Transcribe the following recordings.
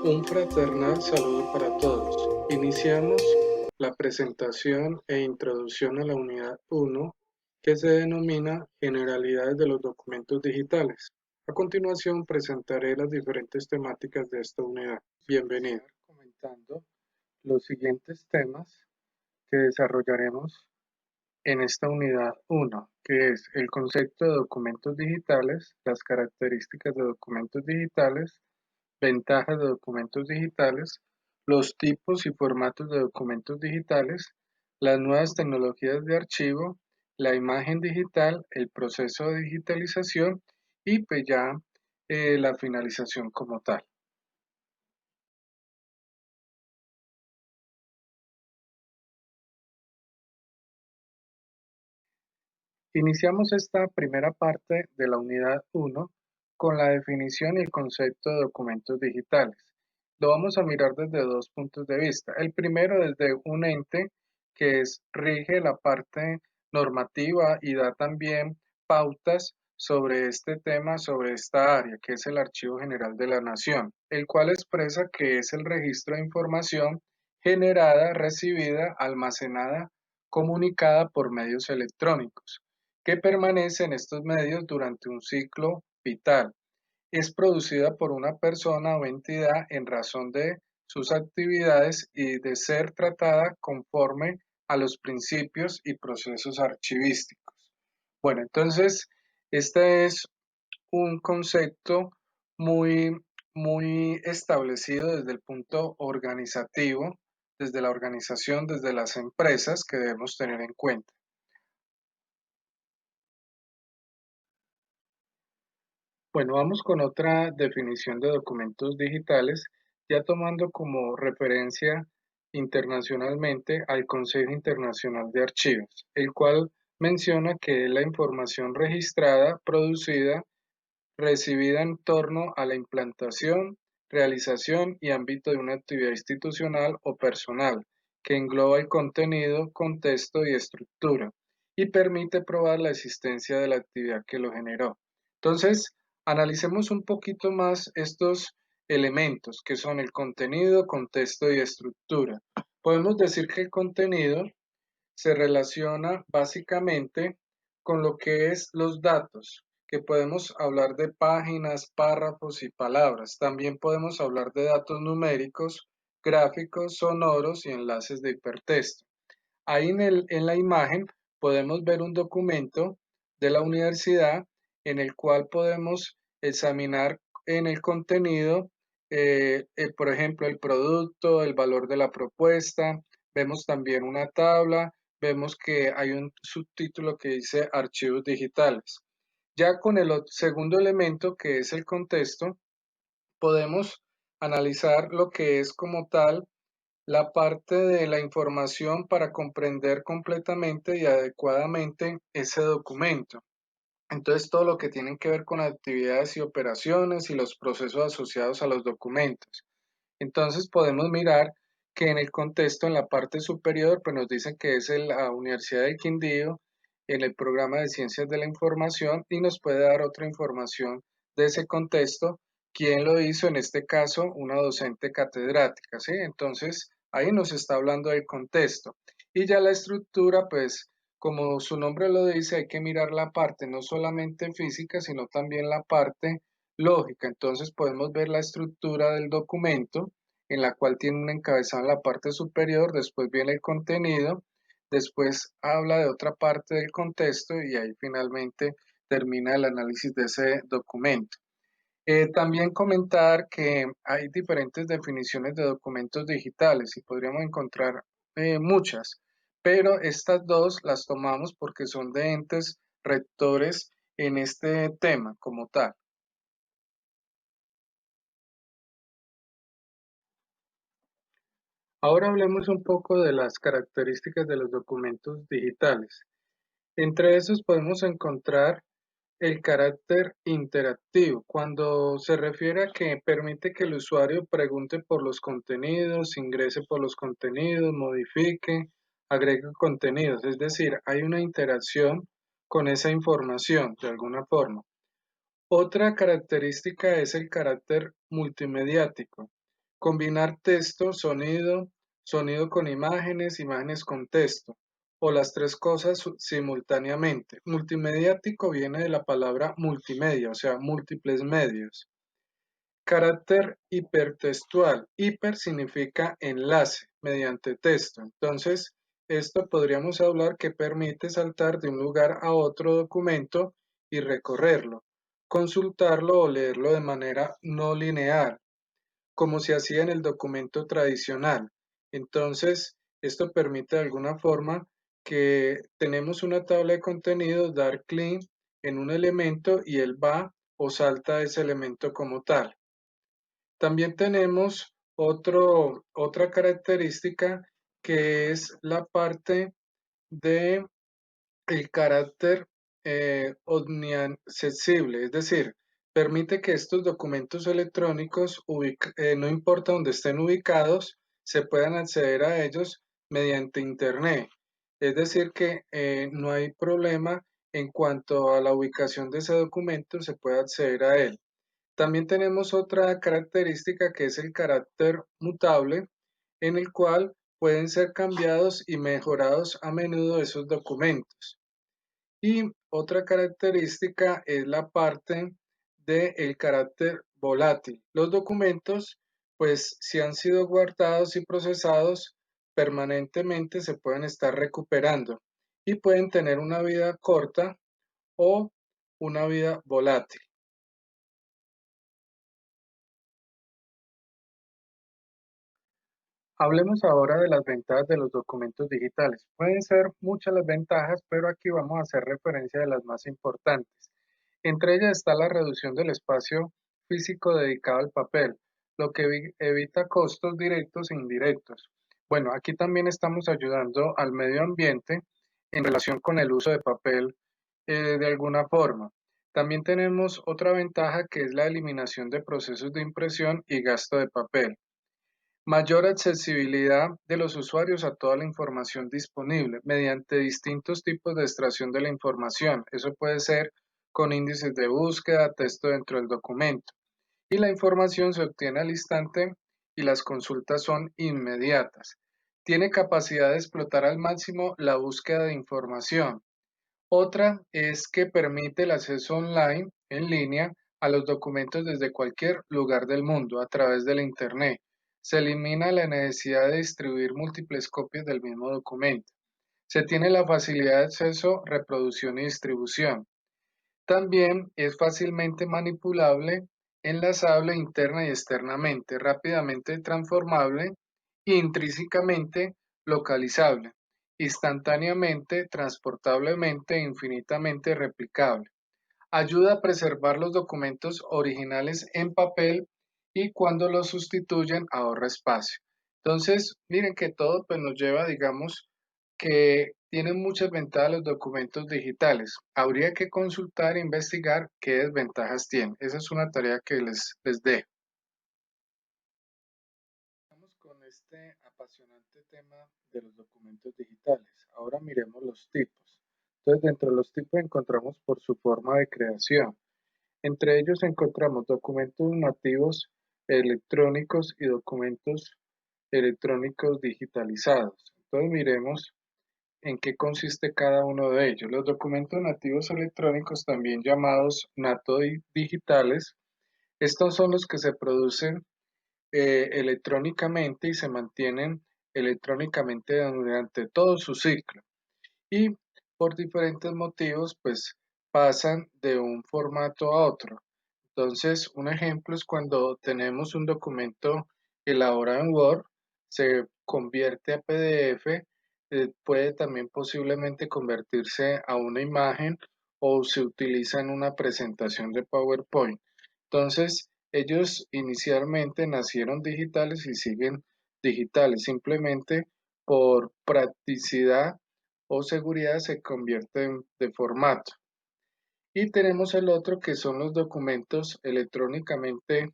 Un fraternal saludo para todos. Iniciamos la presentación e introducción a la unidad 1, que se denomina Generalidades de los documentos digitales. A continuación presentaré las diferentes temáticas de esta unidad. Bienvenido. Comentando los siguientes temas que desarrollaremos en esta unidad 1, que es el concepto de documentos digitales, las características de documentos digitales, ventajas de documentos digitales, los tipos y formatos de documentos digitales, las nuevas tecnologías de archivo, la imagen digital, el proceso de digitalización y pues ya la finalización como tal. Iniciamos esta primera parte de la unidad 1 con la definición y el concepto de documentos digitales. Lo vamos a mirar desde dos puntos de vista. El primero desde un ente rige la parte normativa y da también pautas sobre este tema, sobre esta área, que es el Archivo General de la Nación, el cual expresa que es el registro de información generada, recibida, almacenada, comunicada por medios electrónicos que permanece en estos medios durante un ciclo vital. Es producida por una persona o entidad en razón de sus actividades y de ser tratada conforme a los principios y procesos archivísticos. Bueno, entonces, este es un concepto muy, muy establecido desde el punto organizativo, desde la organización, desde las empresas que debemos tener en cuenta. Bueno, vamos con otra definición de documentos digitales, ya tomando como referencia internacionalmente al Consejo Internacional de Archivos, el cual menciona que es la información registrada, producida, recibida en torno a la implantación, realización y ámbito de una actividad institucional o personal, que engloba el contenido, contexto y estructura, y permite probar la existencia de la actividad que lo generó. Entonces, analicemos un poquito más estos elementos que son el contenido, contexto y estructura. Podemos decir que el contenido se relaciona básicamente con lo que es los datos, que podemos hablar de páginas, párrafos y palabras. También podemos hablar de datos numéricos, gráficos, sonoros y enlaces de hipertexto. Ahí en la imagen podemos ver un documento de la universidad en el cual podemos examinar en el contenido, por ejemplo, el producto, el valor de la propuesta. Vemos también una tabla, vemos que hay un subtítulo que dice archivos digitales. Ya con el segundo elemento, que es el contexto, podemos analizar lo que es como tal la parte de la información para comprender completamente y adecuadamente ese documento. Entonces, todo lo que tiene que ver con actividades y operaciones y los procesos asociados a los documentos. Entonces, podemos mirar que en el contexto, en la parte superior, pues nos dicen que es la Universidad del Quindío, en el programa de Ciencias de la Información, y nos puede dar otra información de ese contexto. ¿Quién lo hizo? En este caso, una docente catedrática, ¿sí? Entonces, ahí nos está hablando del contexto. Y ya la estructura, pues, como su nombre lo dice, hay que mirar la parte no solamente física, sino también la parte lógica. Entonces, podemos ver la estructura del documento en la cual tiene un encabezado en la parte superior, después viene el contenido, después habla de otra parte del contexto y ahí finalmente termina el análisis de ese documento. También comentar que hay diferentes definiciones de documentos digitales y podríamos encontrar muchas, pero estas dos las tomamos porque son de entes rectores en este tema como tal. Ahora hablemos un poco de las características de los documentos digitales. Entre esos podemos encontrar el carácter interactivo, cuando se refiere a que permite que el usuario pregunte por los contenidos, ingrese por los contenidos, modifique, agregue contenidos, es decir, hay una interacción con esa información de alguna forma. Otra característica es el carácter multimediático. Combinar texto, sonido, sonido con imágenes, imágenes con texto, o las tres cosas simultáneamente. Multimediático viene de la palabra multimedia, o sea, múltiples medios. Carácter hipertextual. Hiper significa enlace mediante texto. Entonces, esto podríamos hablar que permite saltar de un lugar a otro documento y recorrerlo, consultarlo o leerlo de manera no lineal, como se hacía en el documento tradicional. Entonces, esto permite de alguna forma que tenemos una tabla de contenidos, dar clic en un elemento y él va o salta ese elemento como tal. También tenemos otra característica que es la parte de el carácter omniaccesible, es decir, permite que estos documentos electrónicos, no importa dónde estén ubicados, se puedan acceder a ellos mediante Internet. Es decir, que no hay problema en cuanto a la ubicación de ese documento, se puede acceder a él. También tenemos otra característica que es el carácter mutable, en el cual pueden ser cambiados y mejorados a menudo esos documentos. Y otra característica es la parte del carácter volátil. Los documentos, pues si han sido guardados y procesados permanentemente, se pueden estar recuperando y pueden tener una vida corta o una vida volátil. Hablemos ahora de las ventajas de los documentos digitales. Pueden ser muchas las ventajas, pero aquí vamos a hacer referencia de las más importantes. Entre ellas está la reducción del espacio físico dedicado al papel, lo que evita costos directos e indirectos. Bueno, aquí también estamos ayudando al medio ambiente en relación con el uso de papel de alguna forma. También tenemos otra ventaja que es la eliminación de procesos de impresión y gasto de papel. Mayor accesibilidad de los usuarios a toda la información disponible mediante distintos tipos de extracción de la información. Eso puede ser con índices de búsqueda, texto dentro del documento. Y la información se obtiene al instante y las consultas son inmediatas. Tiene capacidad de explotar al máximo la búsqueda de información. Otra es que permite el acceso online, en línea, a los documentos desde cualquier lugar del mundo a través de la Internet. Se elimina la necesidad de distribuir múltiples copias del mismo documento. Se tiene la facilidad de acceso, reproducción y distribución. También es fácilmente manipulable, enlazable interna y externamente, rápidamente transformable e intrínsecamente localizable, instantáneamente, transportablemente e infinitamente replicable. Ayuda a preservar los documentos originales en papel y cuando los sustituyen ahorra espacio. Entonces, miren que todo pues, nos lleva, digamos, que tienen muchas ventajas los documentos digitales. Habría que consultar e investigar qué desventajas tienen. Esa es una tarea que les dejo. Vamos con este apasionante tema de los documentos digitales. Ahora miremos los tipos. Entonces, dentro de los tipos encontramos por su forma de creación. Entre ellos encontramos documentos nativos electrónicos y documentos electrónicos digitalizados. Entonces miremos en qué consiste cada uno de ellos. Los documentos nativos electrónicos, también llamados digitales, estos son los que se producen electrónicamente y se mantienen electrónicamente durante todo su ciclo y por diferentes motivos pues pasan de un formato a otro. Entonces, un ejemplo es cuando tenemos un documento elaborado en Word, se convierte a PDF, puede también posiblemente convertirse a una imagen o se utiliza en una presentación de PowerPoint. Entonces, ellos inicialmente nacieron digitales y siguen digitales, simplemente por practicidad o seguridad se convierten de formato. Y tenemos el otro que son los documentos electrónicamente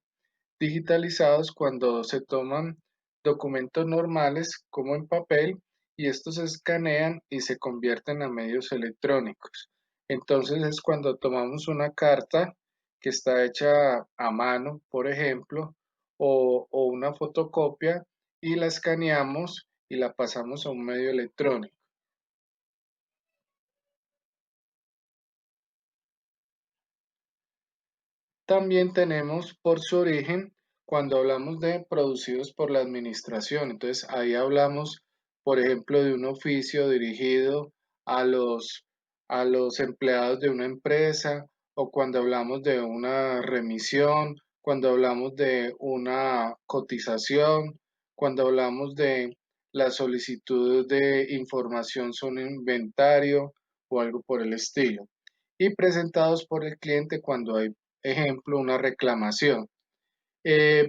digitalizados cuando se toman documentos normales como en papel y estos se escanean y se convierten a medios electrónicos. Entonces es cuando tomamos una carta que está hecha a mano, por ejemplo, o una fotocopia y la escaneamos y la pasamos a un medio electrónico. También tenemos por su origen cuando hablamos de producidos por la administración. Entonces ahí hablamos, por ejemplo, de un oficio dirigido a a los empleados de una empresa o cuando hablamos de una remisión, cuando hablamos de una cotización, cuando hablamos de la solicitud de información sobre un inventario o algo por el estilo. Y presentados por el cliente cuando hay ejemplo, una reclamación.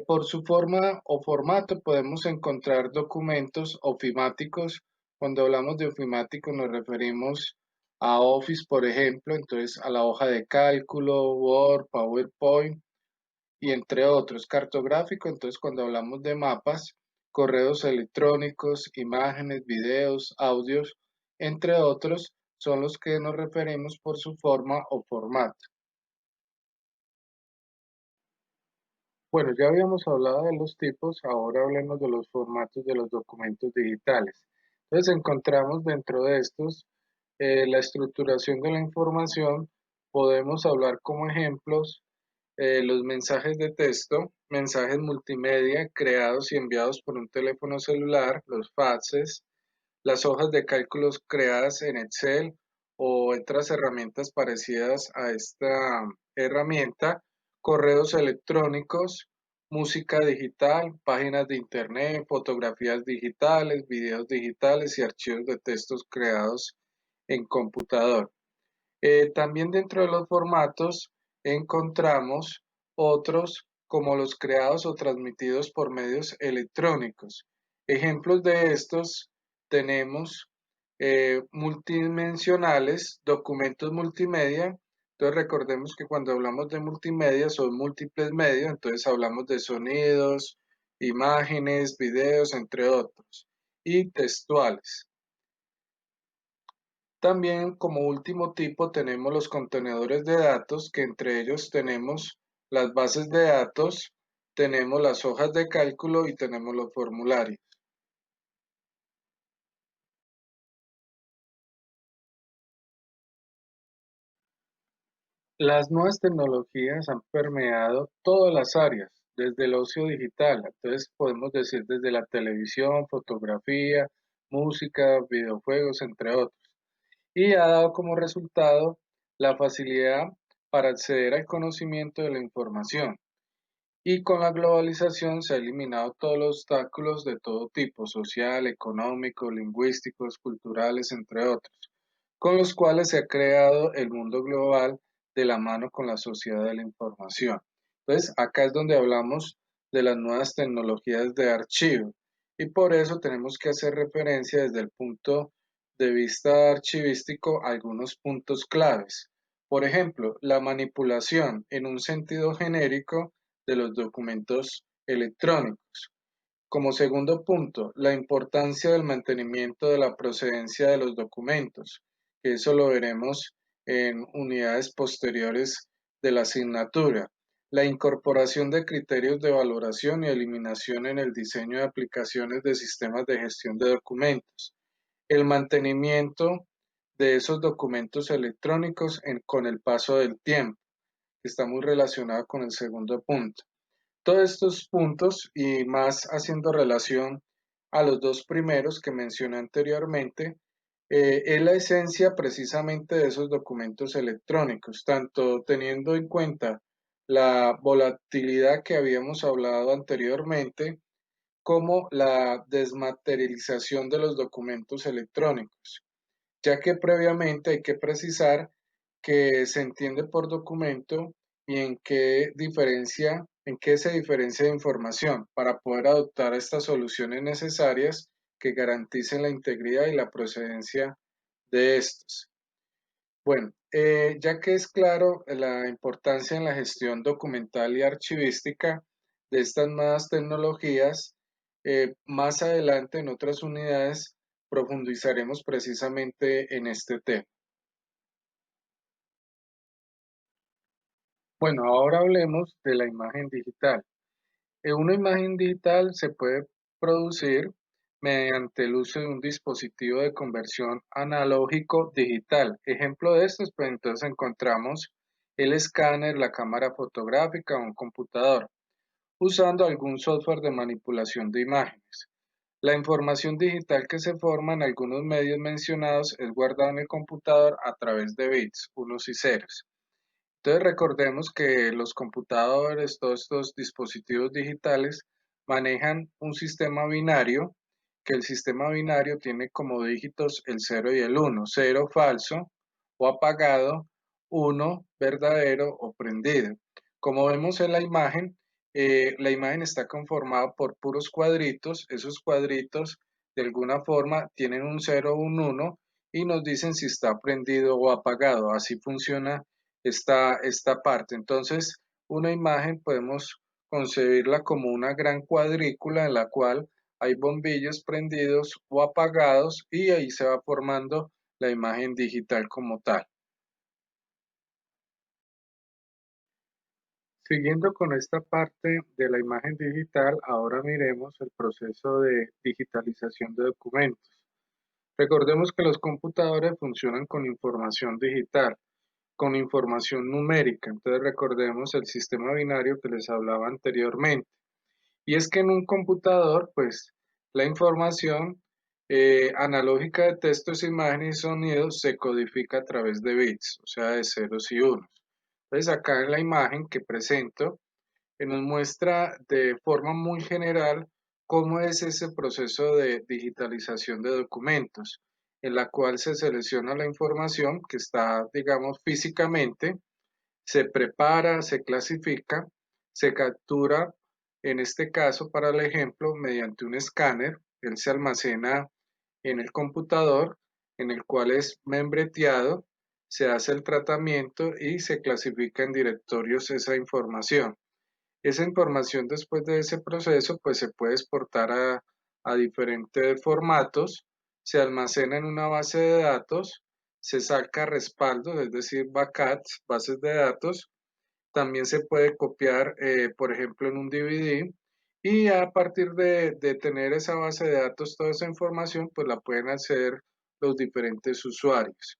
Por su forma o formato podemos encontrar documentos ofimáticos. Cuando hablamos de ofimático nos referimos a Office, por ejemplo, entonces a la hoja de cálculo, Word, PowerPoint y entre otros. Cartográfico, entonces cuando hablamos de mapas, correos electrónicos, imágenes, videos, audios, entre otros, son los que nos referimos por su forma o formato. Bueno, ya habíamos hablado de los tipos, ahora hablemos de los formatos de los documentos digitales. Entonces encontramos dentro de estos la estructuración de la información, podemos hablar como ejemplos los mensajes de texto, mensajes multimedia creados y enviados por un teléfono celular, los faxes, las hojas de cálculos creadas en Excel o otras herramientas parecidas a esta herramienta, correos electrónicos, música digital, páginas de internet, fotografías digitales, videos digitales y archivos de textos creados en computador. También dentro de los formatos encontramos otros como los creados o transmitidos por medios electrónicos. Ejemplos de estos tenemos multidimensionales, documentos multimedia. Entonces recordemos que cuando hablamos de multimedia son múltiples medios, entonces hablamos de sonidos, imágenes, videos, entre otros, y textuales. También como último tipo tenemos los contenedores de datos, que entre ellos tenemos las bases de datos, tenemos las hojas de cálculo y tenemos los formularios. Las nuevas tecnologías han permeado todas las áreas, desde el ocio digital, entonces podemos decir desde la televisión, fotografía, música, videojuegos, entre otros, y ha dado como resultado la facilidad para acceder al conocimiento de la información. Y con la globalización se han eliminado todos los obstáculos de todo tipo, social, económico, lingüísticos, culturales, entre otros, con los cuales se ha creado el mundo global de la mano con la sociedad de la información. Entonces, acá es donde hablamos de las nuevas tecnologías de archivo y por eso tenemos que hacer referencia desde el punto de vista archivístico a algunos puntos claves. Por ejemplo, la manipulación en un sentido genérico de los documentos electrónicos. Como segundo punto, la importancia del mantenimiento de la procedencia de los documentos, que eso lo veremos en unidades posteriores de la asignatura. La incorporación de criterios de valoración y eliminación en el diseño de aplicaciones de sistemas de gestión de documentos. El mantenimiento de esos documentos electrónicos con el paso del tiempo, que está muy relacionado con el segundo punto. Todos estos puntos y más haciendo relación a los dos primeros que mencioné anteriormente, es la esencia precisamente de esos documentos electrónicos, tanto teniendo en cuenta la volatilidad que habíamos hablado anteriormente, como la desmaterialización de los documentos electrónicos, ya que previamente hay que precisar que se entiende por documento y en qué se diferencia de información para poder adoptar estas soluciones necesarias que garanticen la integridad y la procedencia de estos. Bueno, ya que es claro la importancia en la gestión documental y archivística de estas nuevas tecnologías, más adelante en otras unidades profundizaremos precisamente en este tema. Bueno, ahora hablemos de la imagen digital. Una imagen digital se puede producir mediante el uso de un dispositivo de conversión analógico digital. Ejemplo de estos, pues entonces encontramos el escáner, la cámara fotográfica o un computador, usando algún software de manipulación de imágenes. La información digital que se forma en algunos medios mencionados es guardada en el computador a través de bits, unos y ceros. Entonces recordemos que los computadores, todos estos dispositivos digitales manejan un sistema binario, que el sistema binario tiene como dígitos el 0 y el 1, 0 falso o apagado, 1 verdadero o prendido. Como vemos en la imagen está conformada por puros cuadritos, esos cuadritos de alguna forma tienen un 0 o un 1 y nos dicen si está prendido o apagado. Así funciona esta parte. Entonces, una imagen podemos concebirla como una gran cuadrícula en la cual hay bombillos prendidos o apagados y ahí se va formando la imagen digital como tal. Siguiendo con esta parte de la imagen digital, ahora miremos el proceso de digitalización de documentos. Recordemos que los computadores funcionan con información digital, con información numérica. Entonces recordemos el sistema binario que les hablaba anteriormente. Y es que en un computador, pues la información analógica de textos, imágenes y sonidos se codifica a través de bits, o sea, de ceros y unos. Entonces acá en la imagen que presento, nos muestra de forma muy general cómo es ese proceso de digitalización de documentos, en la cual se selecciona la información que está, digamos, físicamente, se prepara, se clasifica, se captura, en este caso para el ejemplo, mediante un escáner, él se almacena en el computador, en el cual es membreteado, se hace el tratamiento y se clasifica en directorios esa información. Esa información después de ese proceso pues se puede exportar a diferentes formatos, se almacena en una base de datos, se saca respaldos, es decir, backups, bases de datos, también se puede copiar, por ejemplo, en un DVD y a partir de tener esa base de datos, toda esa información, pues la pueden hacer los diferentes usuarios.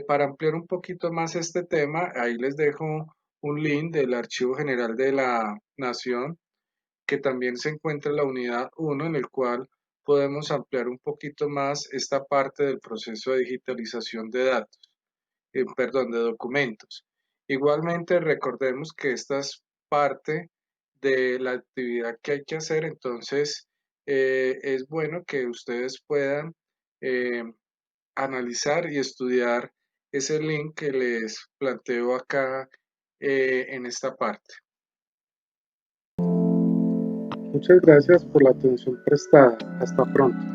Para ampliar un poquito más este tema, ahí les dejo un link del Archivo General de la Nación, que también se encuentra en la unidad 1, en el cual podemos ampliar un poquito más esta parte del proceso de digitalización de datos, perdón, de documentos. Igualmente, recordemos que esta es parte de la actividad que hay que hacer, entonces es bueno que ustedes puedan eh, analizar y estudiar ese link que les planteo acá en esta parte. Muchas gracias por la atención prestada. Hasta pronto.